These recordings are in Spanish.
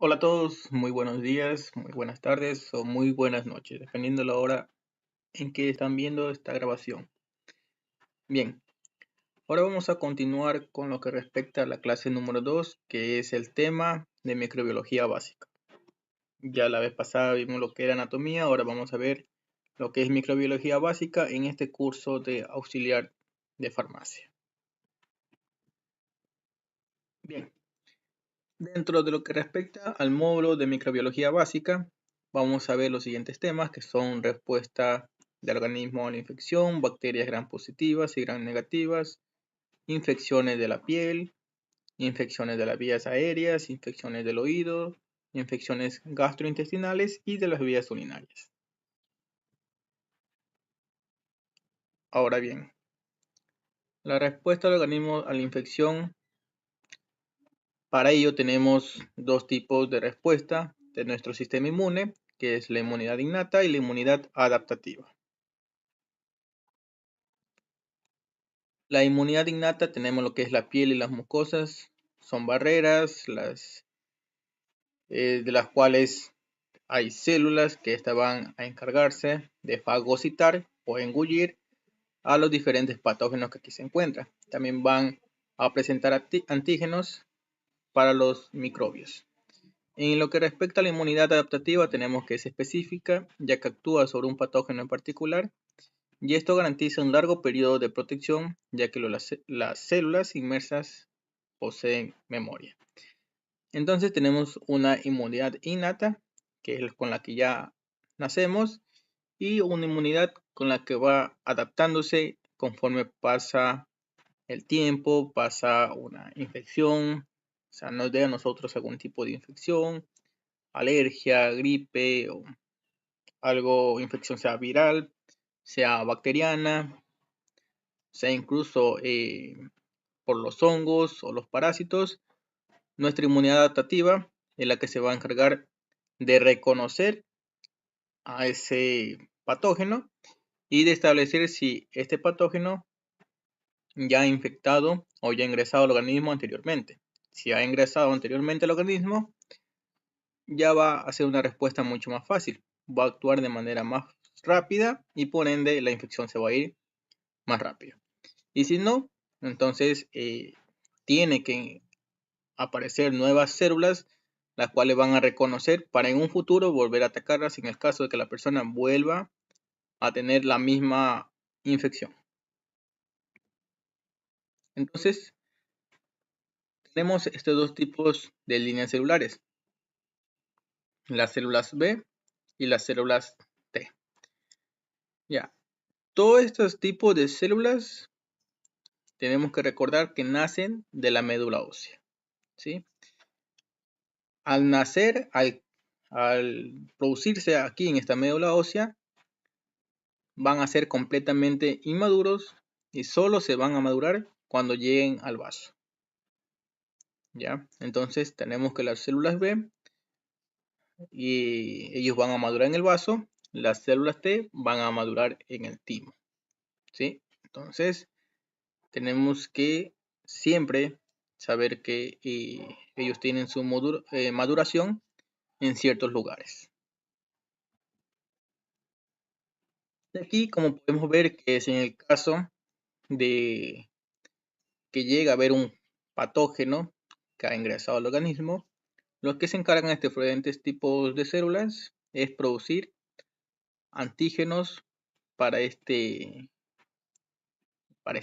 Hola a todos, muy buenos días, muy buenas tardes o muy buenas noches, dependiendo de la hora en que están viendo esta grabación. Bien, ahora vamos a continuar con lo que respecta a la clase número 2, que es el tema de microbiología básica. Ya la vez pasada vimos lo que era anatomía, ahora vamos a ver lo que es microbiología básica en este curso de auxiliar de farmacia. Bien, dentro de lo que respecta al módulo de microbiología básica, vamos a ver los siguientes temas que son respuesta del organismo a la infección, bacterias gram positivas y gram negativas, infecciones de la piel, infecciones de las vías aéreas, infecciones del oído, infecciones gastrointestinales y de las vías urinarias. Ahora bien, la respuesta del organismo a la infección, para ello tenemos dos tipos de respuesta de nuestro sistema inmune, que es la inmunidad innata y la inmunidad adaptativa. La inmunidad innata tenemos lo que es la piel y las mucosas, son barreras de las cuales hay células que estas van a encargarse de fagocitar o engullir a los diferentes patógenos que aquí se encuentran. También van a presentar antígenos para los microbios. En lo que respecta a la inmunidad adaptativa, tenemos que es específica, ya que actúa sobre un patógeno en particular, y esto garantiza un largo periodo de protección, ya que las células inmersas poseen memoria. Entonces tenemos una inmunidad innata, que es con la que ya nacemos, y una inmunidad con la que va adaptándose conforme pasa el tiempo, pasa una infección, o sea, nos dé a nosotros algún tipo de infección, alergia, gripe o algo, infección sea viral, sea bacteriana, sea incluso por los hongos o los parásitos. Nuestra inmunidad adaptativa es la que se va a encargar de reconocer a ese patógeno y de establecer si este patógeno ya ha infectado o ya ha ingresado al organismo anteriormente. Si ha ingresado anteriormente al organismo, ya va a ser una respuesta mucho más fácil. Va a actuar de manera más rápida y por ende la infección se va a ir más rápido. Y si no, entonces tiene que aparecer nuevas células, las cuales van a reconocer para en un futuro volver a atacarlas en el caso de que la persona vuelva a tener la misma infección. Entonces, tenemos estos dos tipos de líneas celulares, las células B y las células T. Ya, todos estos tipos de células tenemos que recordar que nacen de la médula ósea, ¿sí? Al nacer, al producirse aquí en esta médula ósea, van a ser completamente inmaduros y solo se van a madurar cuando lleguen al vaso. ¿Ya? Entonces tenemos que las células B y ellos van a madurar en el vaso, las células T van a madurar en el timo, ¿sí? Entonces tenemos que siempre saber que ellos tienen su maduración en ciertos lugares. Aquí, como podemos ver, que es en el caso de que llega a haber un patógeno que ha ingresado al organismo, los que se encargan de diferentes tipos de células es producir antígenos para este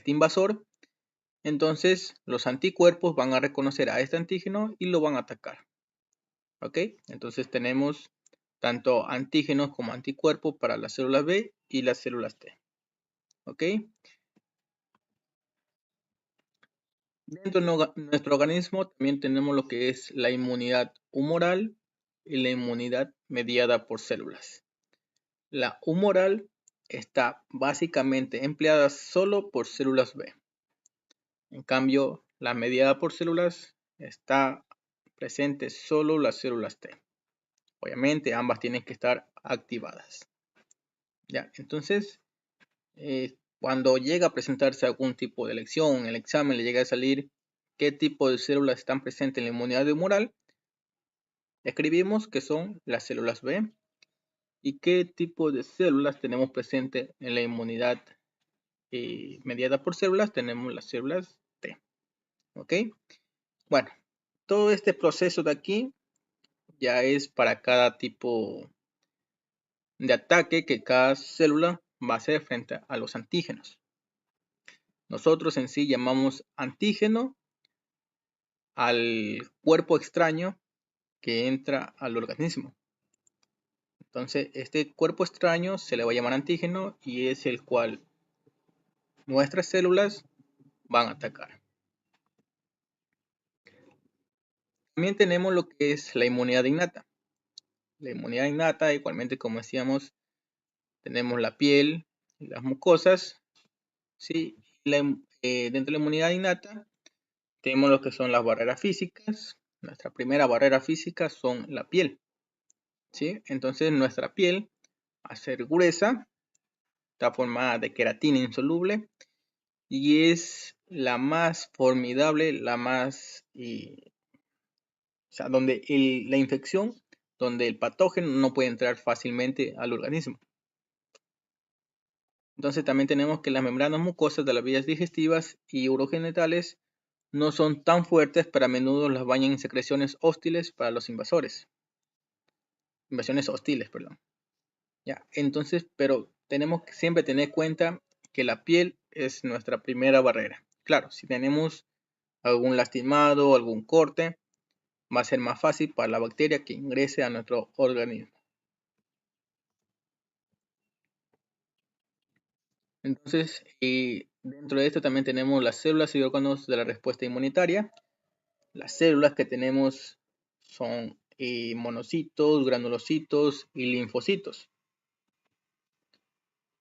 invasor. Entonces, los anticuerpos van a reconocer a este antígeno y lo van a atacar. ¿Ok? Entonces tenemos tanto antígenos como anticuerpos para las células B y las células T. ¿Ok? Dentro de nuestro organismo también tenemos lo que es la inmunidad humoral y la inmunidad mediada por células. La humoral está básicamente empleada solo por células B. En cambio, la mediada por células está presente solo las células T. Obviamente, ambas tienen que estar activadas. Ya, entonces, cuando llega a presentarse algún tipo de elección, en el examen le llega a salir qué tipo de células están presentes en la inmunidad humoral, Escribimos que son las células B y qué tipo de células tenemos presente en la inmunidad mediada por células. Tenemos las células T. ¿Ok? Bueno, todo este proceso de aquí ya es para cada tipo de ataque que cada célula va a hacer frente a los antígenos. Nosotros en sí llamamos antígeno al cuerpo extraño que entra al organismo. Entonces, este cuerpo extraño se le va a llamar antígeno y es el cual nuestras células van a atacar. También tenemos lo que es la inmunidad innata. La inmunidad innata, igualmente como decíamos, tenemos la piel y las mucosas, ¿sí? Dentro de la inmunidad innata tenemos lo que son las barreras físicas. Nuestra primera barrera física son la piel, ¿sí? Entonces nuestra piel, al ser gruesa, está formada de queratina insoluble y es la más formidable, la más, o sea, donde la infección, donde el patógeno no puede entrar fácilmente al organismo. Entonces también tenemos que las membranas mucosas de las vías digestivas y urogenitales no son tan fuertes, pero a menudo las bañan en secreciones hostiles para los invasores. Invasiones hostiles, perdón. Ya, entonces, pero tenemos que siempre tener en cuenta que la piel es nuestra primera barrera. Claro, si tenemos algún lastimado, algún corte, va a ser más fácil para la bacteria que ingrese a nuestro organismo. Entonces, dentro de esto también tenemos las células y órganos de la respuesta inmunitaria. Las células que tenemos son monocitos, granulocitos y linfocitos.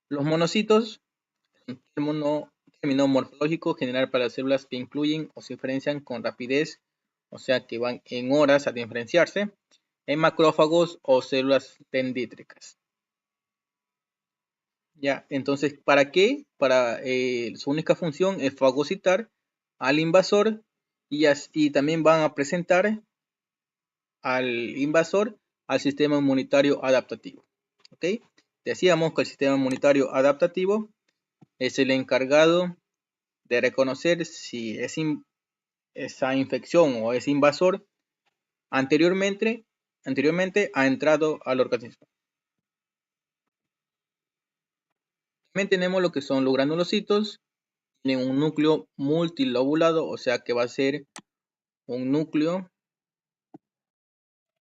Los monocitos son un término morfológico general para las células que incluyen o se diferencian con rapidez, o sea que van en horas a diferenciarse, en macrófagos o células dendríticas. Ya, entonces, ¿para qué? Su única función es fagocitar al invasor y también van a presentar al invasor al sistema inmunitario adaptativo. ¿Ok? Decíamos que el sistema inmunitario adaptativo es el encargado de reconocer si esa infección o ese invasor anteriormente ha entrado al organismo. También tenemos lo que son los granulocitos. Tienen un núcleo multilobulado, o sea que va a ser un núcleo,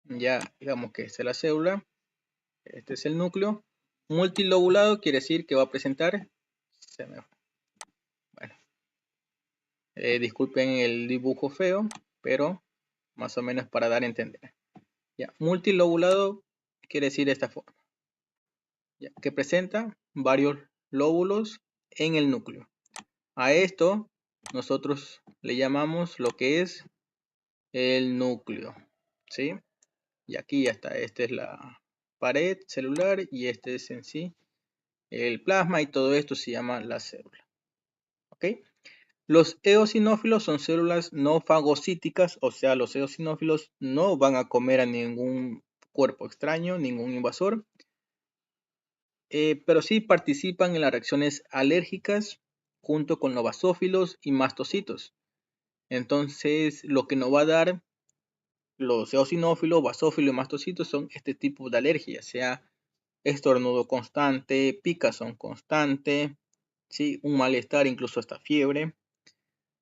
ya digamos que esta es la célula, este es el núcleo. Multilobulado quiere decir que va a presentar, bueno, disculpen el dibujo feo, pero más o menos para dar a entender. Ya, multilobulado quiere decir de esta forma, ya, que presenta varios lóbulos en el núcleo. A esto nosotros le llamamos lo que es el núcleo, ¿sí? Y aquí ya está, esta es la pared celular y este es en sí el plasma y todo esto se llama la célula. ¿Ok? Los eosinófilos son células no fagocíticas, o sea, los eosinófilos no van a comer a ningún cuerpo extraño, ningún invasor, pero sí participan en las reacciones alérgicas junto con los basófilos y mastocitos. Entonces, lo que nos va a dar los eosinófilos, basófilos y mastocitos son este tipo de alergia, sea estornudo constante, picazón constante, ¿sí? Un malestar, incluso hasta fiebre.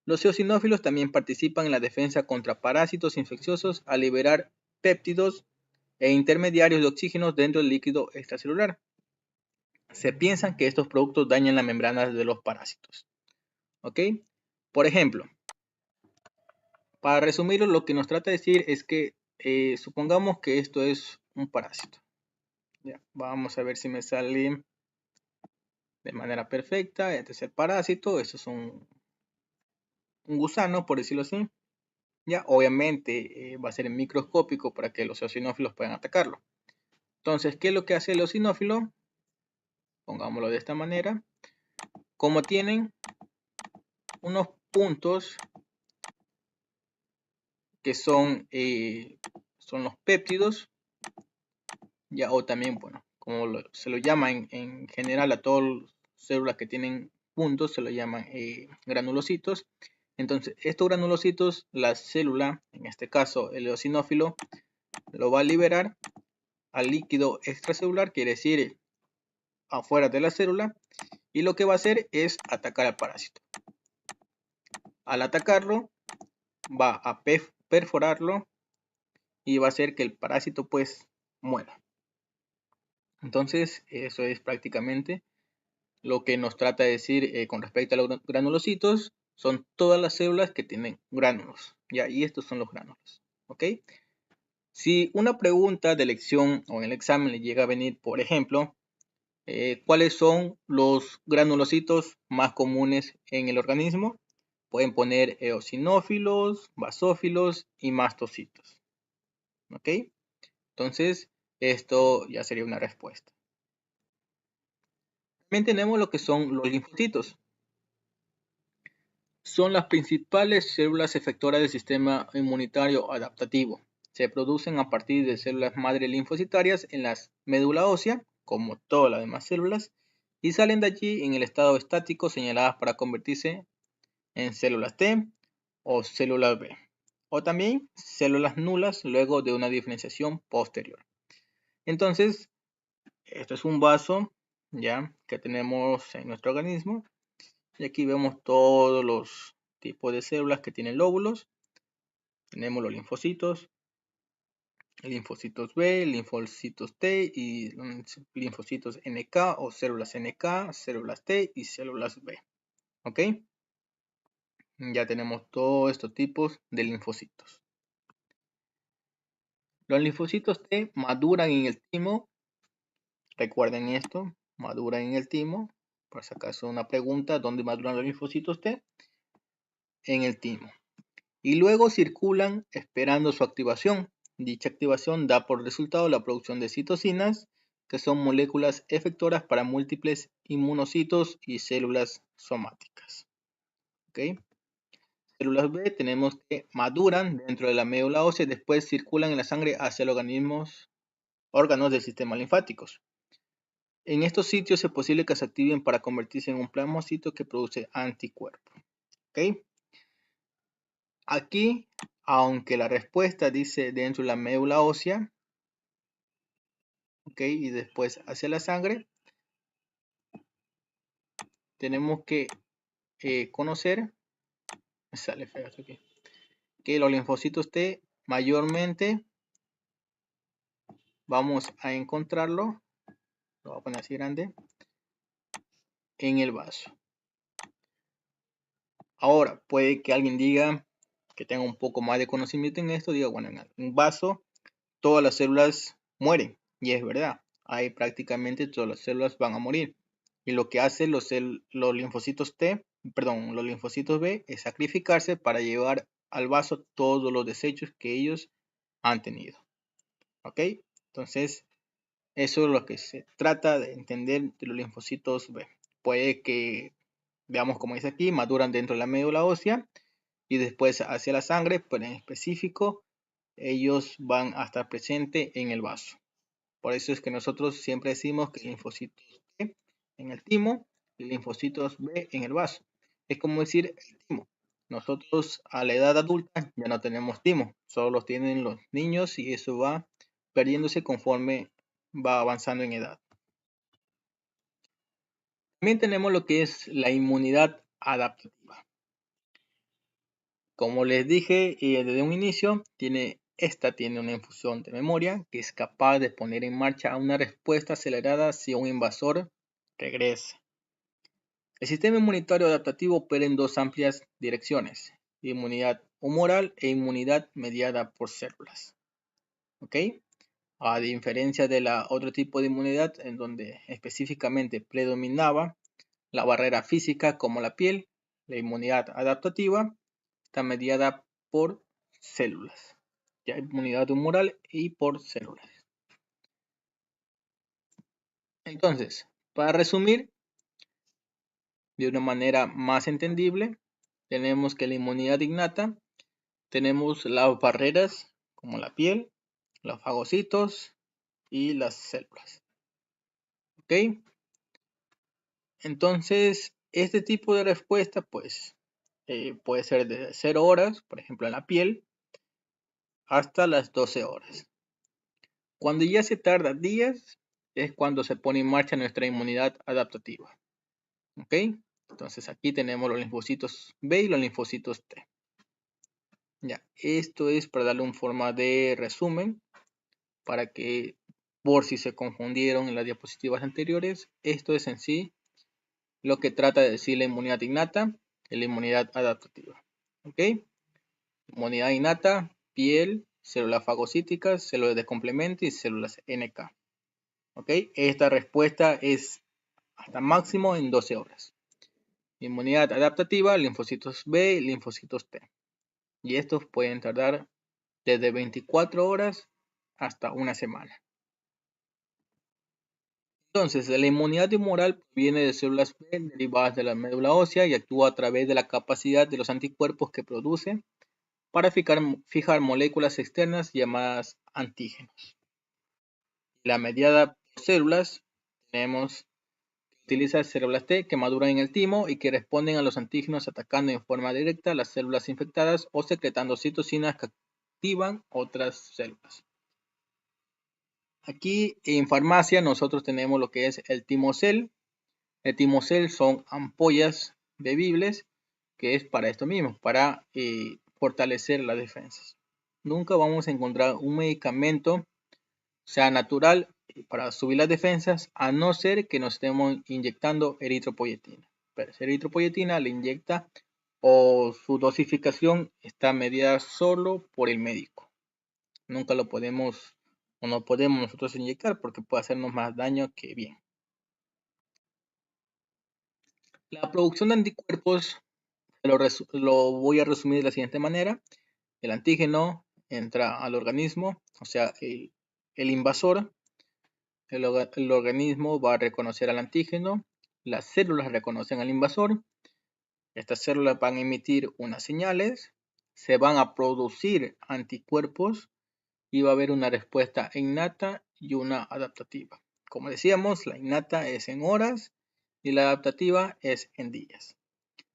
Los eosinófilos también participan en la defensa contra parásitos infecciosos al liberar péptidos e intermediarios de oxígeno dentro del líquido extracelular. Se piensa que estos productos dañan las membranas de los parásitos. ¿Ok? Por ejemplo, para resumirlo, lo que nos trata de decir es que supongamos que esto es un parásito. Ya, vamos a ver si me sale de manera perfecta. Este es el parásito, esto es un gusano, por decirlo así. Ya, obviamente va a ser microscópico para que los eosinófilos puedan atacarlo. Entonces, ¿qué es lo que hace el eosinófilo? Pongámoslo de esta manera. Como tienen unos puntos que son son los péptidos, ya, o también, bueno, como se lo llama en general a todas las células que tienen puntos, se lo llaman granulocitos. Entonces, estos granulocitos, la célula, en este caso el eosinófilo, lo va a liberar al líquido extracelular, quiere decir afuera de la célula, y lo que va a hacer es atacar al parásito. Al atacarlo, va a perforarlo y va a hacer que el parásito pues muera. Entonces, eso es prácticamente lo que nos trata de decir con respecto a los granulocitos. Son todas las células que tienen gránulos, ¿ya? Y estos son los gránulos, ¿ok? Si una pregunta de elección o en el examen le llega a venir, por ejemplo, ¿cuáles son los granulocitos más comunes en el organismo? Pueden poner eosinófilos, basófilos y mastocitos, ¿ok? Entonces, esto ya sería una respuesta. También tenemos lo que son los linfocitos. Son las principales células efectoras del sistema inmunitario adaptativo. Se producen a partir de células madre linfocitarias en la médula ósea, como todas las demás células, y salen de allí en el estado estático señaladas para convertirse en células T o células B, o también células nulas luego de una diferenciación posterior. Entonces, esto es un vaso ya que tenemos en nuestro organismo, y aquí vemos todos los tipos de células que tienen lóbulos. Tenemos los linfocitos B, linfocitos T y linfocitos NK o células NK, células T y células B. ¿Ok? Ya tenemos todos estos tipos de linfocitos. Los linfocitos T maduran en el timo. Recuerden esto, maduran en el timo. Por si acaso una pregunta, ¿dónde maduran los linfocitos T? En el timo. Y luego circulan esperando su activación. Dicha activación da por resultado la producción de citocinas, que son moléculas efectoras para múltiples inmunocitos y células somáticas. ¿Okay? Células B tenemos que maduran dentro de la médula ósea y después circulan en la sangre hacia los órganos del sistema linfáticos. En estos sitios es posible que se activen para convertirse en un plasmocito que produce anticuerpos. ¿Okay? Aquí, aunque la respuesta dice dentro de la médula ósea, ¿ok? Y después hacia la sangre, tenemos que conocer, me sale feo esto aquí, que los linfocitos T mayormente vamos a encontrarlo, lo voy a poner así grande, en el vaso. Ahora, puede que alguien diga que tenga un poco más de conocimiento en esto, diga, bueno, en un vaso todas las células mueren, y es verdad, ahí prácticamente todas las células van a morir. Y lo que hacen los linfocitos T, perdón, los linfocitos B es sacrificarse para llevar al vaso todos los desechos que ellos han tenido. ¿Ok? Entonces, eso es lo que se trata de entender de los linfocitos B. Puede que, veamos como dice aquí, maduran dentro de la médula ósea y después hacia la sangre, pero en específico, ellos van a estar presentes en el vaso. Por eso es que nosotros siempre decimos que linfocitos T en el timo y linfocitos B en el vaso. Es como decir el timo. Nosotros a la edad adulta ya no tenemos timo, solo los tienen los niños y eso va perdiéndose conforme va avanzando en edad. También tenemos lo que es la inmunidad adaptativa. Como les dije desde un inicio, esta tiene una infusión de memoria que es capaz de poner en marcha una respuesta acelerada si un invasor regresa. El sistema inmunitario adaptativo opera en dos amplias direcciones: inmunidad humoral e inmunidad mediada por células. ¿Ok? A diferencia de la otro tipo de inmunidad en donde específicamente predominaba la barrera física como la piel, la inmunidad adaptativa está mediada por células. Ya inmunidad humoral y por células. Entonces, para resumir de una manera más entendible, tenemos que la inmunidad innata, tenemos las barreras como la piel, los fagocitos y las células. ¿Ok? Entonces, este tipo de respuesta, pues, puede ser de 0 horas, por ejemplo, en la piel, hasta las 12 horas. Cuando ya se tarda días, es cuando se pone en marcha nuestra inmunidad adaptativa. ¿Ok? Entonces, aquí tenemos los linfocitos B y los linfocitos T. Ya, esto es para darle una forma de resumen, para que, por si se confundieron en las diapositivas anteriores, esto es en sí lo que trata de decir la inmunidad innata y la inmunidad adaptativa. ¿Ok? Inmunidad innata, piel, células fagocíticas, células de complemento y células NK. ¿Ok? Esta respuesta es hasta máximo en 12 horas. Inmunidad adaptativa, linfocitos B y linfocitos T. Y estos pueden tardar desde 24 horas hasta una semana. Entonces, la inmunidad humoral proviene de células B derivadas de la médula ósea y actúa a través de la capacidad de los anticuerpos que produce para fijar moléculas externas llamadas antígenos. La mediada por células, tenemos que utiliza células T que maduran en el timo y que responden a los antígenos atacando en forma directa las células infectadas o secretando citocinas que activan otras células. Aquí en farmacia nosotros tenemos lo que es el Timocel. El Timocel son ampollas bebibles que es para esto mismo, para fortalecer las defensas. Nunca vamos a encontrar un medicamento, sea natural, para subir las defensas, a no ser que nos estemos inyectando eritropoyetina. Pero esa eritropoyetina le inyecta o su dosificación está medida solo por el médico. Nunca lo podemos o no podemos nosotros inyectar porque puede hacernos más daño que bien. La producción de anticuerpos lo voy a resumir de la siguiente manera. El antígeno entra al organismo, o sea, el invasor, el organismo va a reconocer al antígeno, las células reconocen al invasor, estas células van a emitir unas señales, se van a producir anticuerpos y va a haber una respuesta innata y una adaptativa. Como decíamos, la innata es en horas y la adaptativa es en días.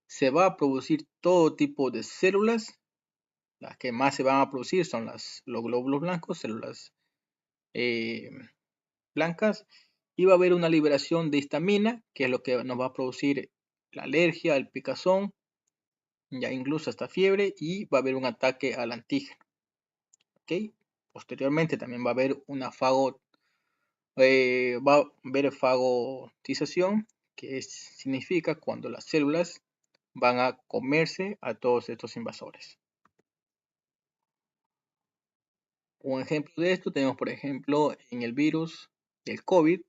Se va a producir todo tipo de células. Las que más se van a producir son los glóbulos blancos, células blancas, y va a haber una liberación de histamina, que es lo que nos va a producir la alergia, el picazón, ya incluso hasta fiebre, y va a haber un ataque al antígeno. ¿Okay? Posteriormente también va a haber una fagotización, que significa cuando las células van a comerse a todos estos invasores. Un ejemplo de esto tenemos, por ejemplo, en el virus del COVID,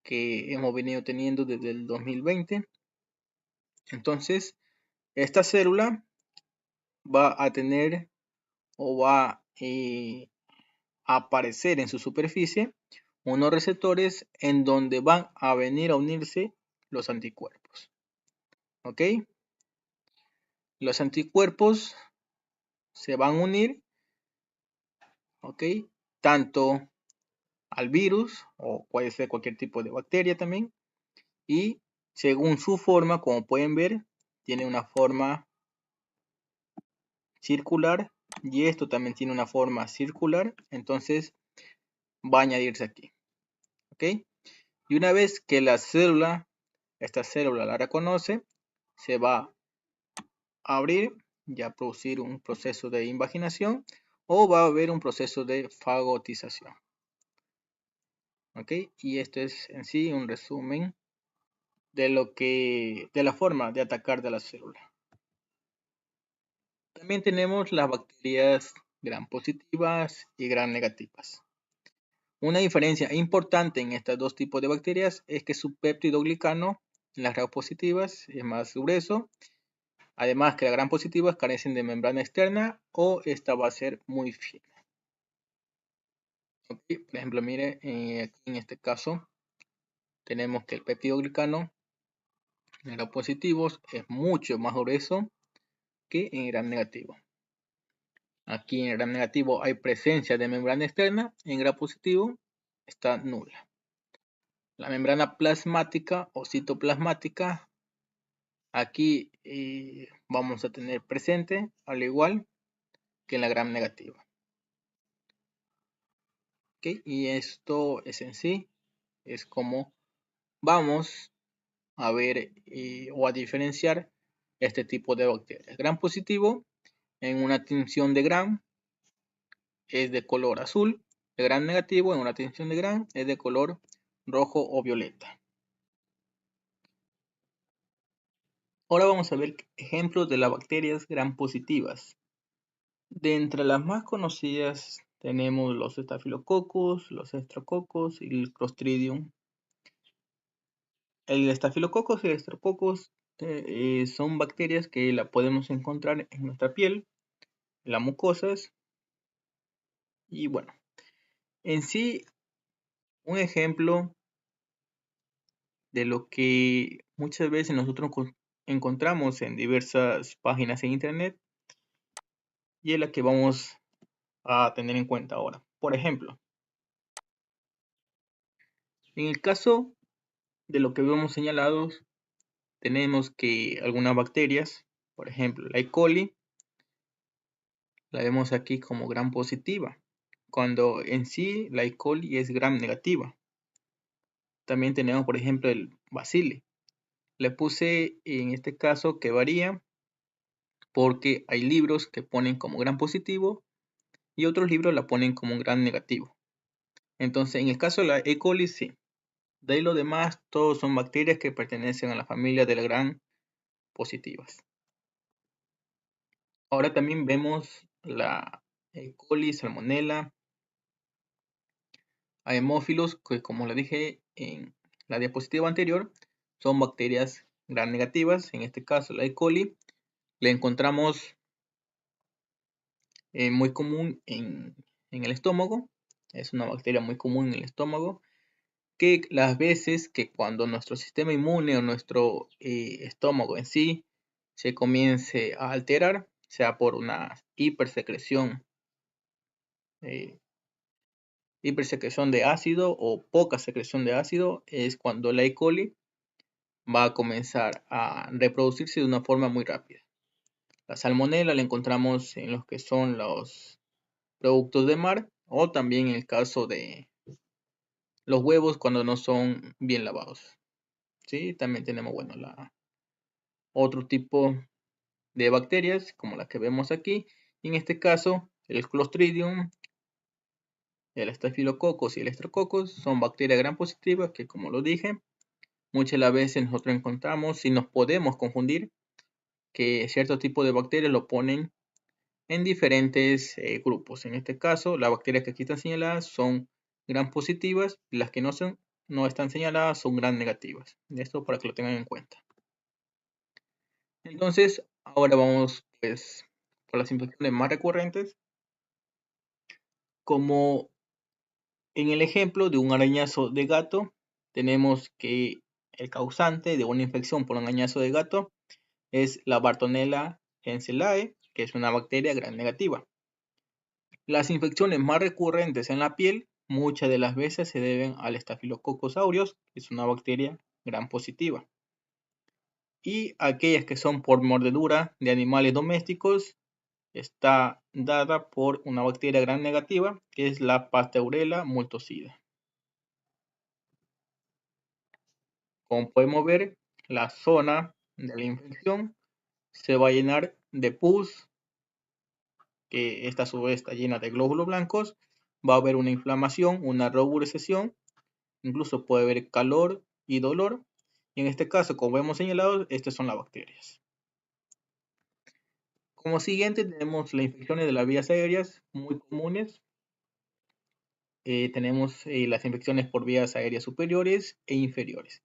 que hemos venido teniendo desde el 2020. Entonces, esta célula va a tener o va a aparecer en su superficie unos receptores en donde van a venir a unirse los anticuerpos. ¿Ok? Los anticuerpos se van a unir, ¿ok? Tanto al virus, o puede ser cualquier tipo de bacteria también, y según su forma, como pueden ver, tiene una forma circular y esto también tiene una forma circular, entonces va a añadirse aquí. ¿Ok? Y una vez que esta célula la reconoce, se va a abrir y a producir un proceso de invaginación o va a haber un proceso de fagotización. ¿Ok? Y esto es en sí un resumen de la forma de atacar de la célula. También tenemos las bacterias gram positivas y gram negativas. Una diferencia importante en estos dos tipos de bacterias es que su peptidoglicano en las gram positivas es más grueso. Además que las gram positivas carecen de membrana externa o esta va a ser muy fina. Okay. Por ejemplo, mire, aquí en este caso tenemos que el peptidoglicano en gram positivos es mucho más grueso que en gram negativo. Aquí en el gram negativo hay presencia de membrana externa, en gram positivo está nula. La membrana plasmática o citoplasmática, aquí vamos a tener presente, al igual que en la gram negativa. ¿Okay? Y esto es en sí, es como vamos a ver o a diferenciar este tipo de bacterias. Gram positivo en una tinción de gram es de color azul. El gram negativo en una tinción de gram es de color rojo o violeta. Ahora vamos a ver ejemplos de las bacterias gram positivas. De entre las más conocidas tenemos los Staphylococcus, los Streptococcus y el Clostridium. El Staphylococcus y el Streptococcus son bacterias que la podemos encontrar en nuestra piel, en las mucosas. Y bueno, en sí, un ejemplo de lo que muchas veces nosotros encontramos en diversas páginas en internet y es la que vamos a tener en cuenta ahora. Por ejemplo, en el caso de lo que vemos señalados, tenemos que algunas bacterias, por ejemplo, la E. coli, la vemos aquí como gram positiva, cuando en sí la E. coli es gram negativa. También tenemos, por ejemplo, el bacilli. Le puse en este caso que varía porque hay libros que ponen como gram positivo y otros libros la ponen como un gram negativo. Entonces, en el caso de la E. coli, sí. De ahí lo demás, todos son bacterias que pertenecen a la familia de las gram positivas. Ahora también vemos la E. coli, Salmonella, Haemophilus, que como le dije en la diapositiva anterior, son bacterias gram negativas. En este caso, la E. coli, la encontramos muy común en el estómago. Es una bacteria muy común en el estómago, que las veces que cuando nuestro sistema inmune o nuestro estómago en sí se comience a alterar, sea por una hipersecreción de ácido o poca secreción de ácido, es cuando la E. coli va a comenzar a reproducirse de una forma muy rápida. La salmonela la encontramos en los que son los productos de mar o también en el caso de los huevos cuando no son bien lavados. ¿Sí? También tenemos, bueno, otro tipo de bacterias como las que vemos aquí. Y en este caso, el Clostridium, el Staphylococcus y el Streptococcus son bacterias gram positivas que, como lo dije, muchas de las veces nosotros encontramos y nos podemos confundir que cierto tipo de bacterias lo ponen en diferentes grupos. En este caso, las bacterias que aquí están señaladas son gram positivas y las que no están señaladas son gram negativas. Esto para que lo tengan en cuenta. Entonces, ahora vamos pues por las infecciones más recurrentes. Como en el ejemplo de un arañazo de gato, tenemos que el causante de una infección por un arañazo de gato es la Bartonella henselae, que es una bacteria gram negativa. Las infecciones más recurrentes en la piel, muchas de las veces se deben al Staphylococcus aureus, que es una bacteria gram positiva. Y aquellas que son por mordedura de animales domésticos, está dada por una bacteria gram negativa, que es la Pasteurella multocida. Como podemos ver, la zona de la infección se va a llenar de pus, que esta a su vez está llena de glóbulos blancos. Va a haber una inflamación, una ruborización, incluso puede haber calor y dolor. Y en este caso, como hemos señalado, estas son las bacterias. Como siguiente tenemos las infecciones de las vías aéreas muy comunes. Tenemos las infecciones por vías aéreas superiores e inferiores.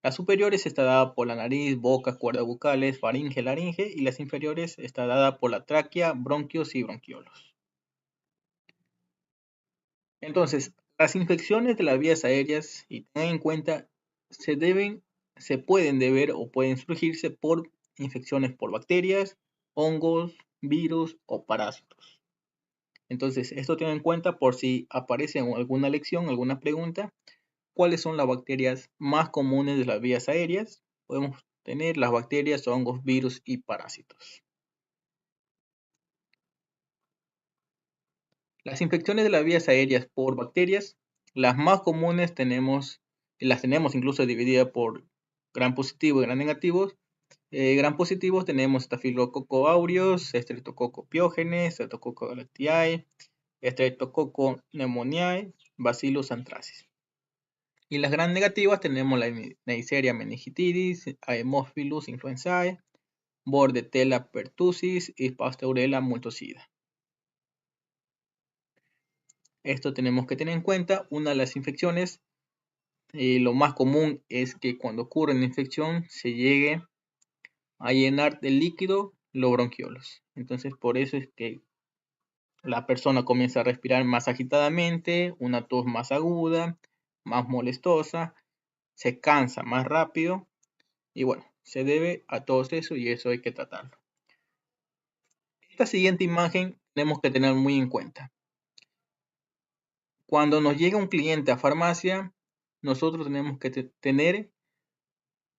Las superiores está dada por la nariz, boca, cuerdas bucales, faringe, laringe, y las inferiores está dada por la tráquea, bronquios y bronquiolos. Entonces, las infecciones de las vías aéreas, y tengan en cuenta, se pueden deber o pueden surgirse por infecciones por bacterias, hongos, virus o parásitos. Entonces, esto tengo en cuenta por si aparece en alguna lección, alguna pregunta, ¿cuáles son las bacterias más comunes de las vías aéreas? Podemos tener las bacterias, hongos, virus y parásitos. Las infecciones de las vías aéreas por bacterias, las más comunes las tenemos incluso divididas por gram positivo y gram negativos. Gram positivos tenemos Staphylococcus aureus, Streptococcus pyogenes, Streptococcus galactiae, Streptococcus pneumoniae, Bacillus anthracis. Y las gram negativas tenemos la Neisseria meningitidis, Haemophilus influenzae, Bordetella pertussis y Pasteurella multocida. Esto tenemos que tener en cuenta. Una de las infecciones, lo más común es que cuando ocurre una infección se llegue a llenar de líquido los bronquiolos. Entonces por eso es que la persona comienza a respirar más agitadamente, una tos más aguda, más molestosa, se cansa más rápido y bueno, se debe a todo eso y eso hay que tratarlo. Esta siguiente imagen tenemos que tener muy en cuenta. Cuando nos llega un cliente a farmacia, nosotros tenemos que tener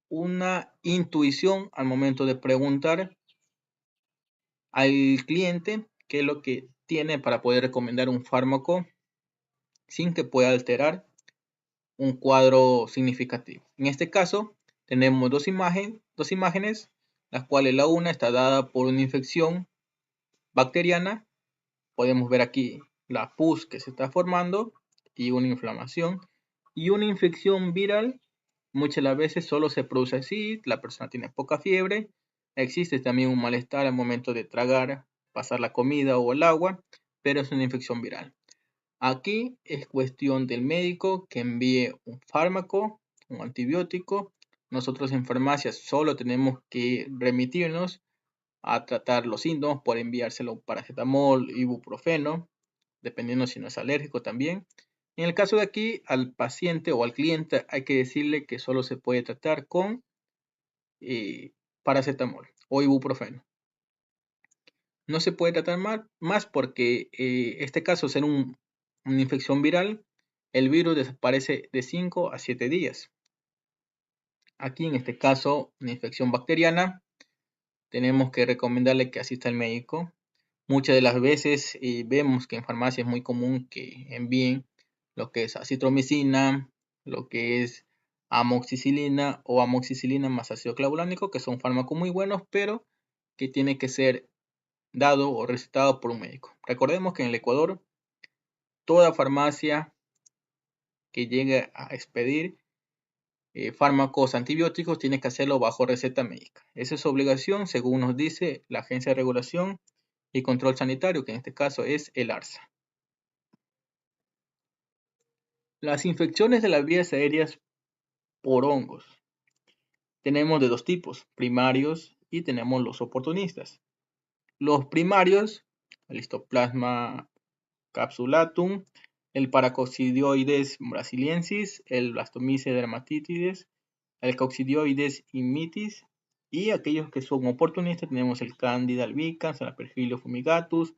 una intuición al momento de preguntar al cliente qué es lo que tiene para poder recomendar un fármaco sin que pueda alterar un cuadro significativo. En este caso, tenemos dos imágenes, las cuales la una está dada por una infección bacteriana. Podemos ver aquí la pus que se está formando y una inflamación. Y una infección viral, muchas de las veces solo se produce así, la persona tiene poca fiebre, existe también un malestar al momento de tragar, pasar la comida o el agua, pero es una infección viral. Aquí es cuestión del médico que envíe un fármaco, un antibiótico. Nosotros en farmacias solo tenemos que remitirnos a tratar los síntomas por enviárselo paracetamol, ibuprofeno, dependiendo si no es alérgico también. En el caso de aquí, al paciente o al cliente hay que decirle que solo se puede tratar con paracetamol o ibuprofeno. No se puede tratar más porque este caso ser una infección viral, el virus desaparece de 5 a 7 días. Aquí en este caso, una infección bacteriana, tenemos que recomendarle que asista al médico. Muchas de las veces vemos que en farmacia es muy común que envíen lo que es acitromicina, lo que es amoxicilina o amoxicilina más ácido clavulánico, que son fármacos muy buenos, pero que tiene que ser dado o recetado por un médico. Recordemos que en el Ecuador, toda farmacia que llegue a expedir fármacos antibióticos tiene que hacerlo bajo receta médica. Esa es su obligación, según nos dice la Agencia de Regulación y Control Sanitario, que en este caso es el ARSA. Las infecciones de las vías aéreas por hongos. Tenemos de dos tipos, primarios y tenemos los oportunistas. Los primarios, el Histoplasma capsulatum, el Paracoccidioides brasiliensis, el Blastomyces dermatitidis, el Coccidioides immitis, y aquellos que son oportunistas tenemos el Candida albicans, el Aspergillus fumigatus,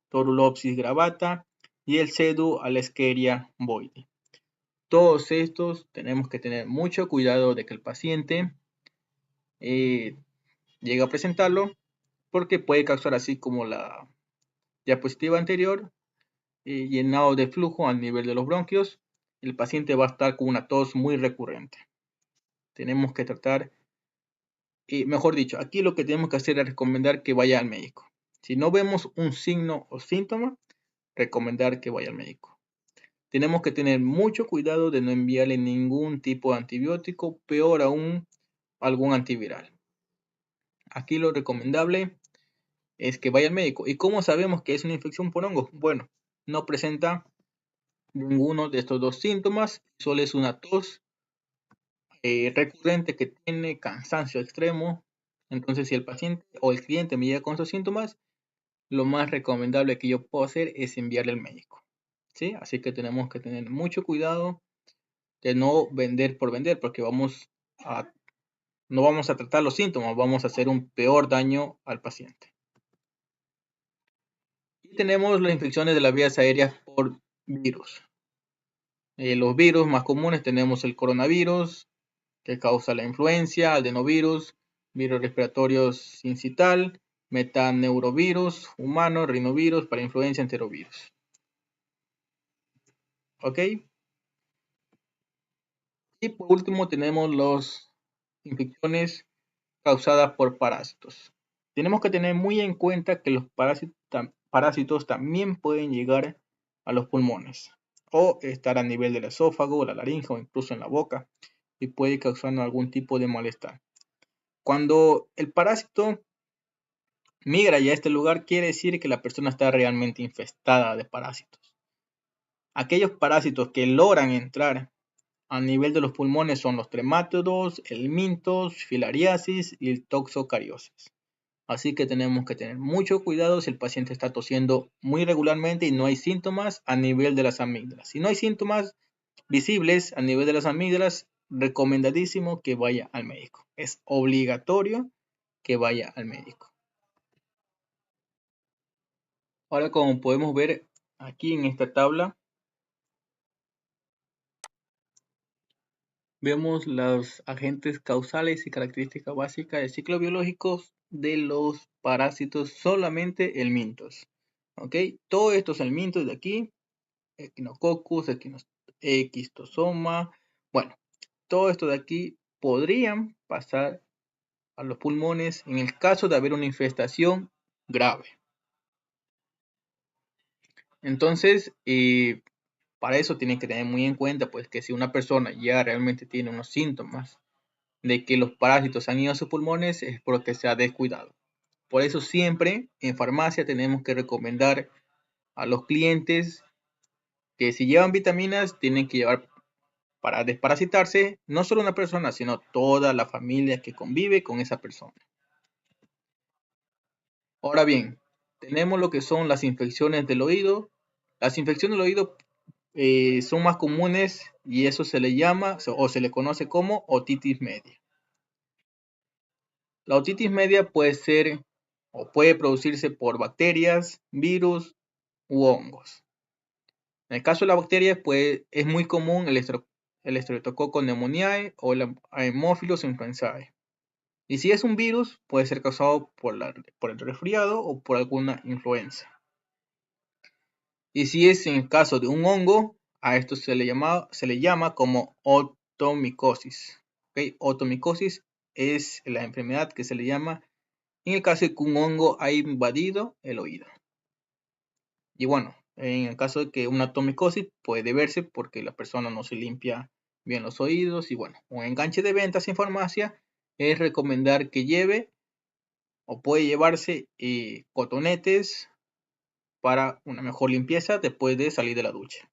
Torulopsis gravata y el Pseudo-Alescheria boide. Todos estos tenemos que tener mucho cuidado de que el paciente llegue a presentarlo porque puede causar, así como la diapositiva anterior, llenado de flujo a nivel de los bronquios. El paciente va a estar con una tos muy recurrente. Tenemos que tratar, mejor dicho, aquí lo que tenemos que hacer es recomendar que vaya al médico. Si no vemos un signo o síntoma, recomendar que vaya al médico. Tenemos que tener mucho cuidado de no enviarle ningún tipo de antibiótico, peor aún algún antiviral. Aquí lo recomendable es que vaya al médico. ¿Y cómo sabemos que es una infección por hongos? Bueno, no presenta ninguno de estos dos síntomas, solo es una tos recurrente que tiene cansancio extremo. Entonces, si el paciente o el cliente me llega con esos síntomas, lo más recomendable que yo puedo hacer es enviarle al médico. ¿Sí? Así que tenemos que tener mucho cuidado de no vender por vender, porque no vamos a tratar los síntomas, vamos a hacer un peor daño al paciente. Y tenemos las infecciones de las vías aéreas por virus. Los virus más comunes tenemos el coronavirus, que causa la influencia, adenovirus, virus respiratorios sincital, metaneurovirus humano, rinovirus para influencia, enterovirus. ¿Ok? Y por último tenemos las infecciones causadas por parásitos. Tenemos que tener muy en cuenta que los parásitos también pueden llegar a los pulmones o estar a nivel del esófago, la laringe o incluso en la boca y puede causar algún tipo de malestar. Cuando el parásito migra ya a este lugar, quiere decir que la persona está realmente infestada de parásitos. Aquellos parásitos que logran entrar a nivel de los pulmones son los tremátodos, helmintos, filariasis y el toxocariosis. Así que tenemos que tener mucho cuidado si el paciente está tosiendo muy regularmente y no hay síntomas a nivel de las amígdalas. Si no hay síntomas visibles a nivel de las amígdalas, recomendadísimo que vaya al médico. Es obligatorio que vaya al médico. Ahora, como podemos ver aquí en esta tabla, vemos los agentes causales y características básicas del ciclo biológico de los parásitos solamente helmintos. ¿Ok? Todos estos helmintos de aquí, Echinococcus, Echinostosoma, bueno, todo esto de aquí podrían pasar a los pulmones en el caso de haber una infestación grave. Entonces, para eso tienen que tener muy en cuenta pues que si una persona ya realmente tiene unos síntomas de que los parásitos han ido a sus pulmones es porque se ha descuidado. Por eso siempre en farmacia tenemos que recomendar a los clientes que si llevan vitaminas tienen que llevar para desparasitarse no solo una persona, sino toda la familia que convive con esa persona. Ahora bien, tenemos lo que son las infecciones del oído. Las infecciones del oído son más comunes y eso se le llama o se le conoce como otitis media. La otitis media puede ser o puede producirse por bacterias, virus u hongos. En el caso de la bacteria, pues es muy común el Streptococcus pneumoniae o el Haemophilus influenzae. Y si es un virus, puede ser causado por el resfriado o por alguna influenza. Y si es en el caso de un hongo, a esto se le llama como otomicosis. ¿Okay? Otomicosis es la enfermedad que se le llama en el caso de que un hongo ha invadido el oído. Y bueno, en el caso de que una otomicosis puede verse porque la persona no se limpia bien los oídos. Y bueno, un enganche de ventas en farmacia es recomendar que lleve o puede llevarse cotonetes para una mejor limpieza después de salir de la ducha.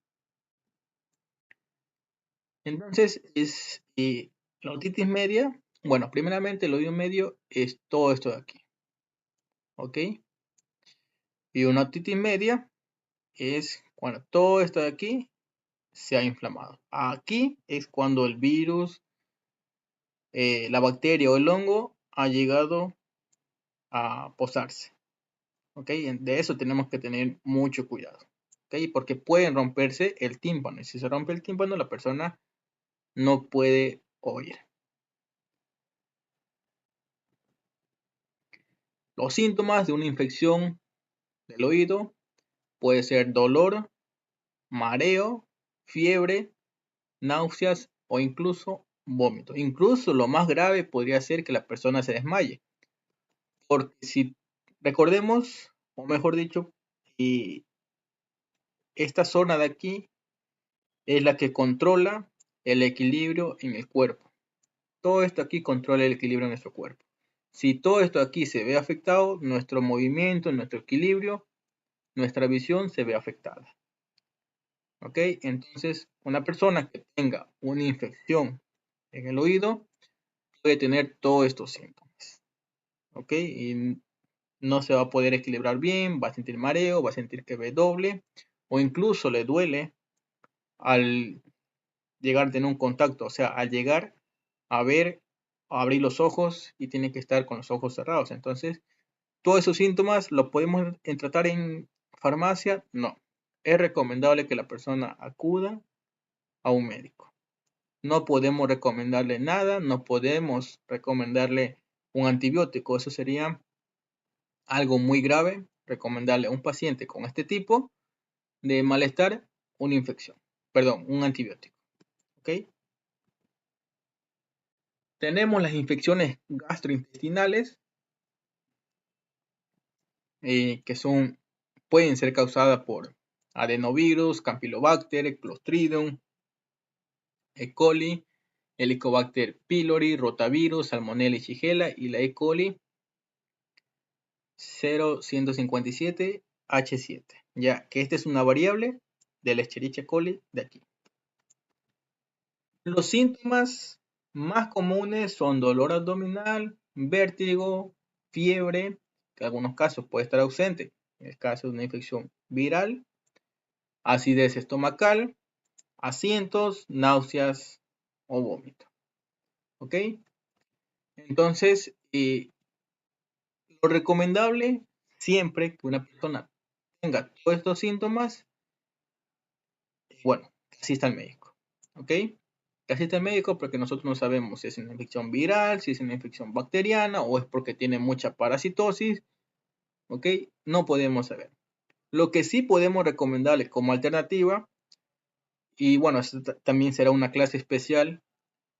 Entonces, es la otitis media. Bueno, primeramente el oído medio es todo esto de aquí. ¿Ok? Y una otitis media es cuando todo esto de aquí se ha inflamado. Aquí es cuando el virus, la bacteria o el hongo ha llegado a posarse. ¿Ok? De eso tenemos que tener mucho cuidado. ¿Ok? Porque pueden romperse el tímpano. Y si se rompe el tímpano, la persona no puede oír. Los síntomas de una infección del oído puede ser dolor, mareo, fiebre, náuseas o incluso vómito. Incluso lo más grave podría ser que la persona se desmaye. Porque si recordemos, o mejor dicho, esta zona de aquí es la que controla el equilibrio en el cuerpo. Todo esto aquí controla el equilibrio en nuestro cuerpo. Si todo esto aquí se ve afectado, nuestro movimiento, nuestro equilibrio, nuestra visión se ve afectada. ¿Ok? Entonces, una persona que tenga una infección en el oído puede tener todos estos síntomas. ¿Ok? Y no se va a poder equilibrar bien, va a sentir mareo, va a sentir que ve doble o incluso le duele al llegar a tener un contacto, o sea, al llegar a ver, a abrir los ojos y tiene que estar con los ojos cerrados. Entonces, todos esos síntomas los podemos tratar en farmacia, no. Es recomendable que la persona acuda a un médico. No podemos recomendarle nada, no podemos recomendarle un antibiótico. Eso sería algo muy grave, recomendarle a un paciente con este tipo de malestar una infección, perdón, un antibiótico. ¿Ok? Tenemos las infecciones gastrointestinales, que pueden ser causadas por adenovirus, campylobacter, clostridium, E. coli, Helicobacter pylori, rotavirus, salmonella y shigella y la E. coli 0157H7, ya que esta es una variable de la Escherichia coli de aquí. Los síntomas más comunes son dolor abdominal, vértigo, fiebre, que en algunos casos puede estar ausente, en el caso de una infección viral, acidez estomacal, asientos, náuseas o vómito. ¿Ok? Entonces, lo recomendable siempre que una persona tenga todos estos síntomas, bueno, que asista al médico. ¿Ok? Que asista al médico porque nosotros no sabemos si es una infección viral, si es una infección bacteriana o es porque tiene mucha parasitosis. ¿Ok? No podemos saber. Lo que sí podemos recomendarles como alternativa, y bueno, también será una clase especial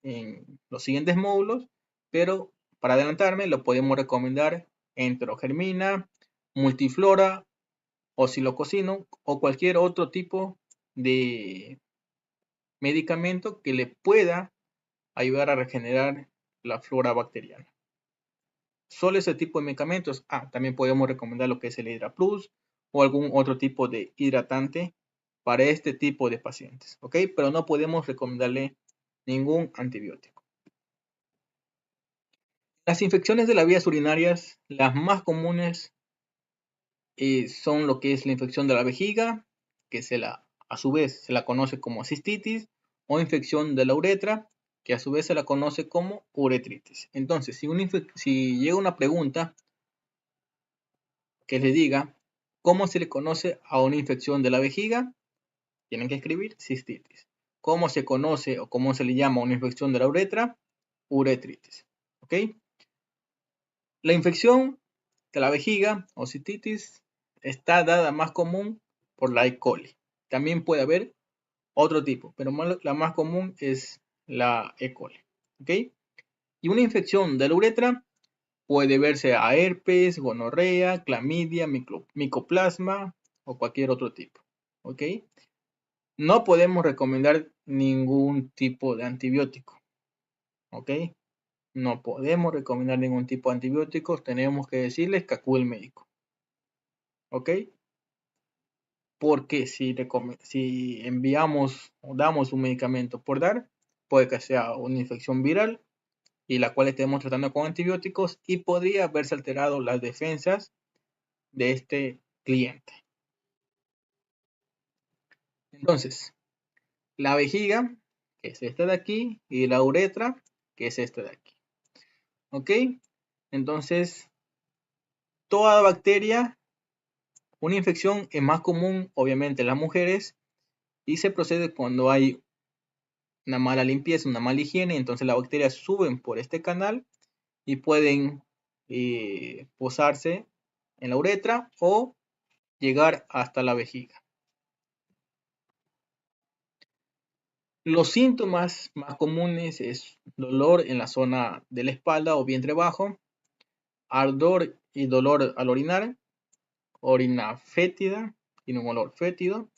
en los siguientes módulos, pero para adelantarme lo podemos recomendar enterogermina, multiflora, oscilococino o cualquier otro tipo de medicamento que le pueda ayudar a regenerar la flora bacteriana. Solo ese tipo de medicamentos. También podemos recomendar lo que es el Hydra Plus o algún otro tipo de hidratante para este tipo de pacientes, ¿ok? Pero no podemos recomendarle ningún antibiótico. Las infecciones de las vías urinarias, las más comunes son lo que es la infección de la vejiga, que a su vez se la conoce como cistitis, o infección de la uretra, que a su vez se la conoce como uretritis. Entonces, si llega una pregunta que les diga cómo se le conoce a una infección de la vejiga, tienen que escribir cistitis. ¿Cómo se conoce o cómo se le llama a una infección de la uretra? Uretritis. ¿Ok? La infección de la vejiga o cistitis está dada más común por la E. coli. También puede haber otro tipo, pero la más común es la E. coli. ¿Ok? Y una infección de la uretra puede verse a herpes, gonorrea, clamidia, micoplasma o cualquier otro tipo. ¿Ok? No podemos recomendar ningún tipo de antibiótico. ¿Ok? No podemos recomendar ningún tipo de antibióticos. Tenemos que decirles que acude al médico. ¿Ok? Porque si enviamos o damos un medicamento por dar, puede que sea una infección viral y la cual estemos tratando con antibióticos y podría haberse alterado las defensas de este cliente. Entonces, la vejiga, que es esta de aquí, y la uretra, que es esta de aquí. ¿Ok? Entonces, toda bacteria, una infección es más común, obviamente, en las mujeres y se procede cuando hay una mala limpieza, una mala higiene, entonces las bacterias suben por este canal y pueden posarse en la uretra o llegar hasta la vejiga. Los síntomas más comunes es dolor en la zona de la espalda o vientre bajo, ardor y dolor al orinar, orina fétida, tiene un olor fétido,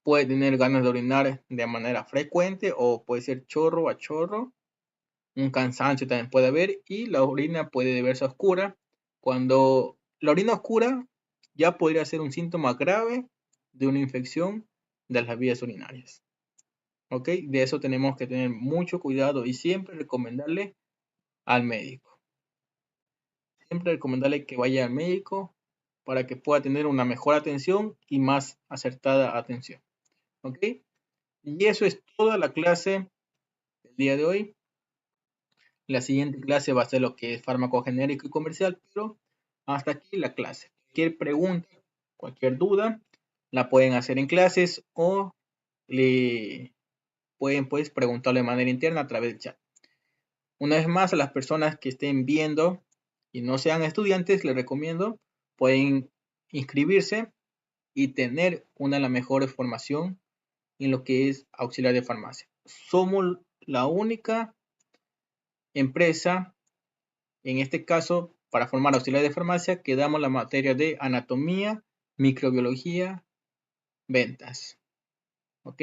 puede tener ganas de orinar de manera frecuente o puede ser chorro a chorro, un cansancio también puede haber y la orina puede verse oscura. Cuando la orina oscura ya podría ser un síntoma grave de una infección de las vías urinarias. ¿Ok? De eso tenemos que tener mucho cuidado y siempre recomendarle al médico. Siempre recomendarle que vaya al médico para que pueda tener una mejor atención y más acertada atención. ¿Ok? Y eso es toda la clase del día de hoy. La siguiente clase va a ser lo que es fármaco genérico y comercial, pero hasta aquí la clase. Cualquier pregunta, Cualquier duda la pueden hacer en clases o le pueden pues preguntarle de manera interna a través del chat. Una vez más, a las personas que estén viendo y no sean estudiantes, les recomiendo, pueden inscribirse y tener una de las mejores formación en lo que es auxiliar de farmacia. Somos la única empresa, en este caso, para formar auxiliar de farmacia, que damos la materia de anatomía, microbiología, ventas. ¿Ok?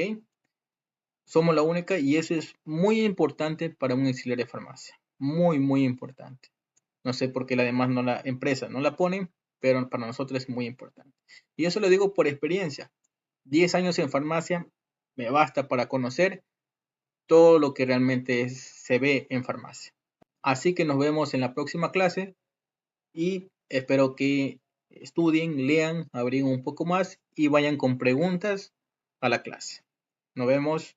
Somos la única y eso es muy importante para un auxiliar de farmacia. Muy, muy importante. No sé por qué la demás no la empresa no la ponen, pero para nosotros es muy importante. Y eso lo digo por experiencia. 10 años en farmacia me basta para conocer todo lo que realmente se ve en farmacia. Así que nos vemos en la próxima clase y espero que estudien, lean, averigüen un poco más y vayan con preguntas a la clase. Nos vemos.